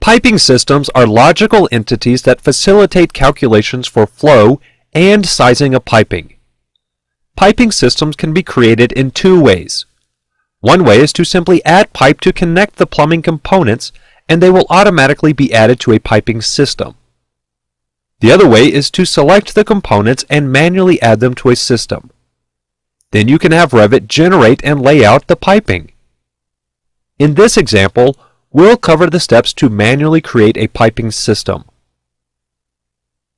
Piping systems are logical entities that facilitate calculations for flow and sizing of piping. Piping systems can be created in two ways. One way is to simply add pipe to connect the plumbing components, and they will automatically be added to a piping system. The other way is to select the components and manually add them to a system. Then you can have Revit generate and lay out the piping. In this example, we'll cover the steps to manually create a piping system.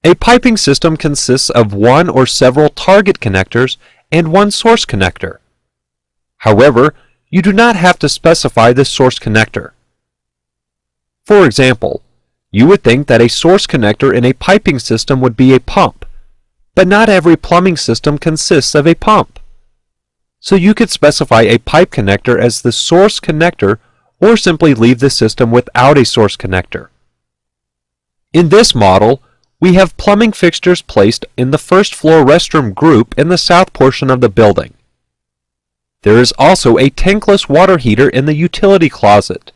A piping system consists of one or several target connectors and one source connector. However, you do not have to specify the source connector. For example, you would think that a source connector in a piping system would be a pump, but not every plumbing system consists of a pump. So you could specify a pipe connector as the source connector or simply leave the system without a source connector. In this model, we have plumbing fixtures placed in the first floor restroom group in the south portion of the building. There is also a tankless water heater in the utility closet.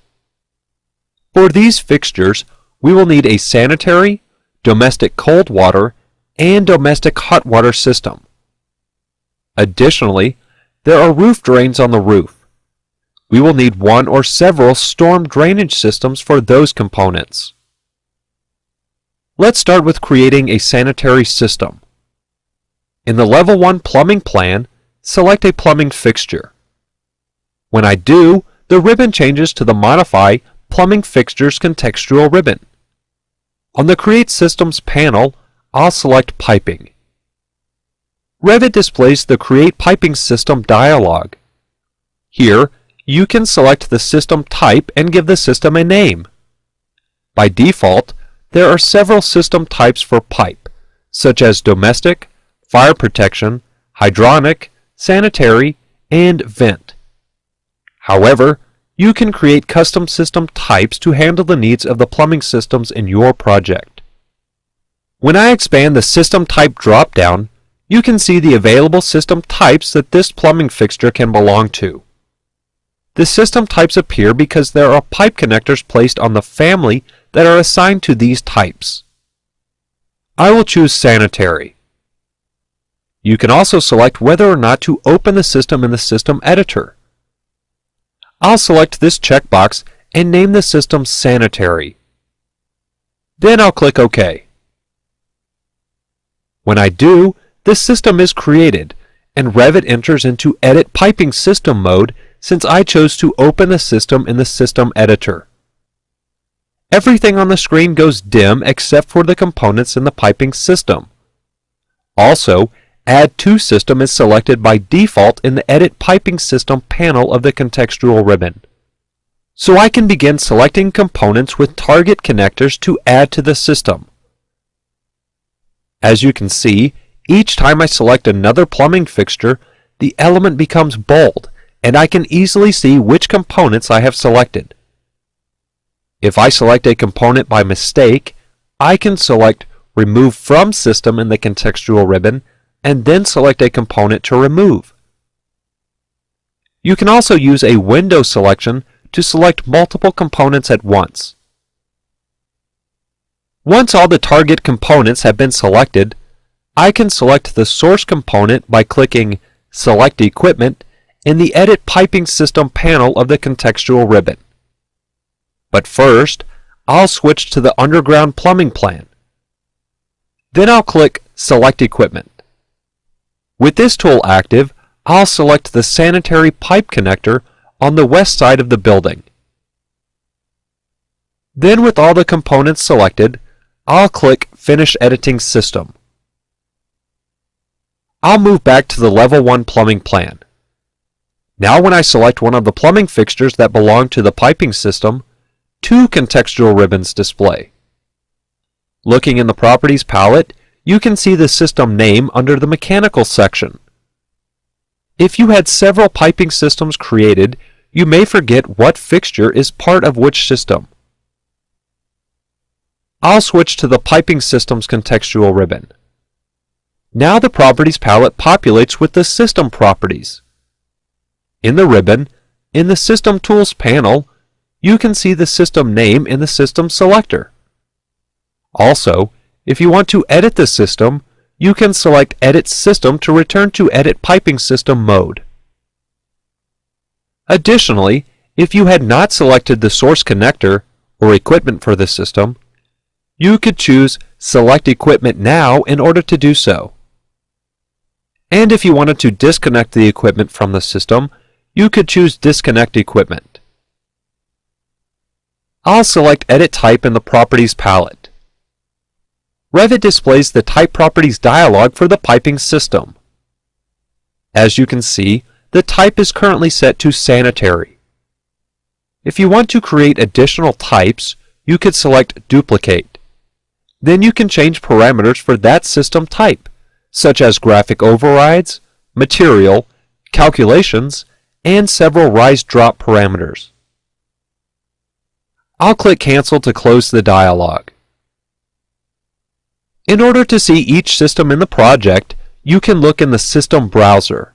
For these fixtures, we will need a sanitary, domestic cold water, and domestic hot water system. Additionally, there are roof drains on the roof. We will need one or several storm drainage systems for those components. Let's start with creating a sanitary system. In the Level 1 plumbing plan, select a plumbing fixture. When I do, the ribbon changes to the Modify Plumbing Fixtures contextual ribbon. On the Create Systems panel, I'll select Piping. Revit displays the Create Piping System dialog. Here, you can select the system type and give the system a name. By default, there are several system types for pipe, such as domestic, fire protection, hydronic, sanitary, and vent. However, you can create custom system types to handle the needs of the plumbing systems in your project. When I expand the System Type drop-down, you can see the available system types that this plumbing fixture can belong to. The system types appear because there are pipe connectors placed on the family that are assigned to these types. I will choose Sanitary. You can also select whether or not to open the system in the System Editor. I'll select this checkbox and name the system Sanitary. Then I'll click OK. When I do, the system is created, and Revit enters into Edit Piping System mode since I chose to open the system in the System Editor. Everything on the screen goes dim except for the components in the piping system. Also, Add to System is selected by default in the Edit Piping System panel of the contextual ribbon. So I can begin selecting components with target connectors to add to the system. As you can see, each time I select another plumbing fixture, the element becomes bold, and I can easily see which components I have selected. If I select a component by mistake, I can select Remove from System in the contextual ribbon, and then select a component to remove. You can also use a window selection to select multiple components at once. Once all the target components have been selected, I can select the source component by clicking Select Equipment in the Edit Piping System panel of the contextual ribbon. But first, I'll switch to the Underground Plumbing plan. Then I'll click Select Equipment. With this tool active, I'll select the sanitary pipe connector on the west side of the building. Then with all the components selected, I'll click Finish Editing System. I'll move back to the Level 1 plumbing plan. Now when I select one of the plumbing fixtures that belong to the piping system, two contextual ribbons display. Looking in the Properties palette, you can see the system name under the Mechanical section. If you had several piping systems created, you may forget what fixture is part of which system. I'll switch to the Piping Systems contextual ribbon. Now the Properties palette populates with the system properties. In the ribbon, in the System Tools panel, you can see the system name in the System selector. Also, if you want to edit the system, you can select Edit System to return to Edit Piping System mode. Additionally, if you had not selected the source connector or equipment for the system, you could choose Select Equipment Now in order to do so. And if you wanted to disconnect the equipment from the system, you could choose Disconnect Equipment. I'll select Edit Type in the Properties palette. Revit displays the Type Properties dialog for the piping system. As you can see, the type is currently set to Sanitary. If you want to create additional types, you could select Duplicate. Then you can change parameters for that system type, such as graphic overrides, material, calculations, and several rise-drop parameters. I'll click Cancel to close the dialog. In order to see each system in the project, you can look in the System browser.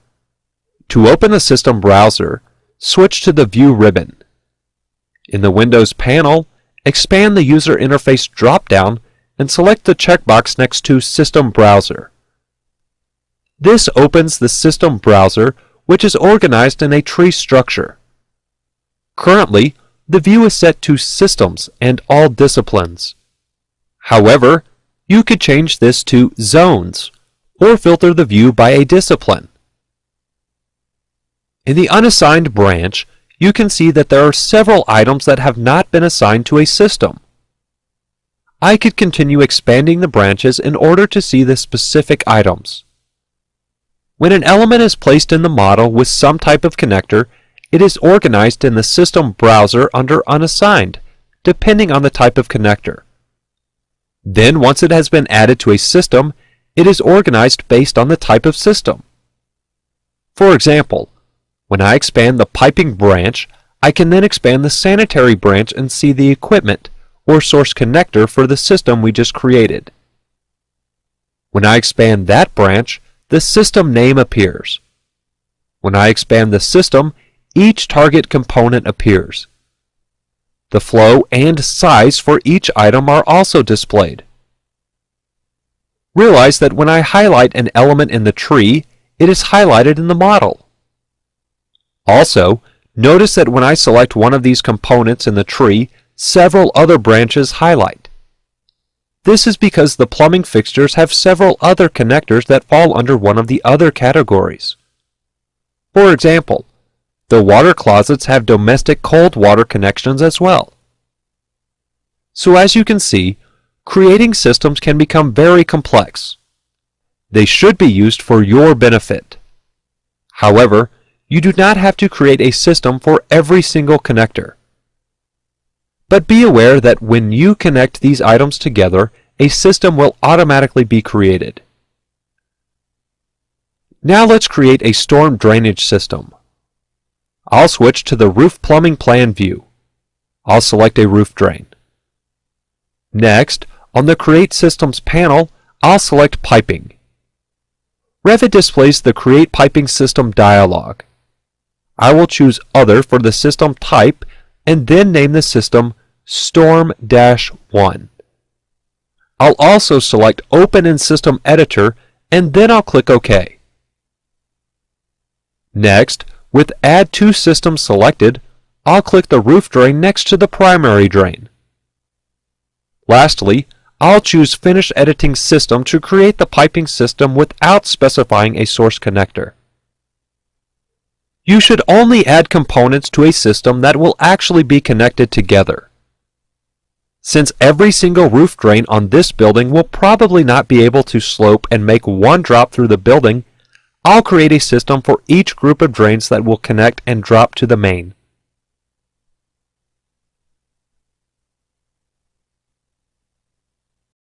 To open the System browser, switch to the View ribbon. In the Windows panel, expand the User Interface drop-down and select the checkbox next to System Browser. This opens the System browser, which is organized in a tree structure. Currently, the view is set to Systems and All Disciplines. However, you could change this to Zones, or filter the view by a discipline. In the Unassigned branch, you can see that there are several items that have not been assigned to a system. I could continue expanding the branches in order to see the specific items. When an element is placed in the model with some type of connector, it is organized in the System browser under Unassigned, depending on the type of connector. Then, once it has been added to a system, it is organized based on the type of system. For example, when I expand the Piping branch, I can then expand the Sanitary branch and see the equipment or source connector for the system we just created. When I expand that branch, the system name appears. When I expand the system, each target component appears. The flow and size for each item are also displayed. Realize that when I highlight an element in the tree, it is highlighted in the model. Also, notice that when I select one of these components in the tree, several other branches highlight. This is because the plumbing fixtures have several other connectors that fall under one of the other categories. For example, the water closets have domestic cold water connections as well. So as you can see, creating systems can become very complex. They should be used for your benefit. However, you do not have to create a system for every single connector. But be aware that when you connect these items together, a system will automatically be created. Now let's create a storm drainage system. I'll switch to the Roof Plumbing Plan view. I'll select a roof drain. Next, on the Create Systems panel, I'll select Piping. Revit displays the Create Piping System dialog. I will choose Other for the system type and then name the system Storm-1. I'll also select Open in System Editor and then I'll click OK. Next, with Add to System selected, I'll click the roof drain next to the primary drain. Lastly, I'll choose Finish Editing System to create the piping system without specifying a source connector. You should only add components to a system that will actually be connected together. Since every single roof drain on this building will probably not be able to slope and make one drop through the building, I'll create a system for each group of drains that will connect and drop to the main.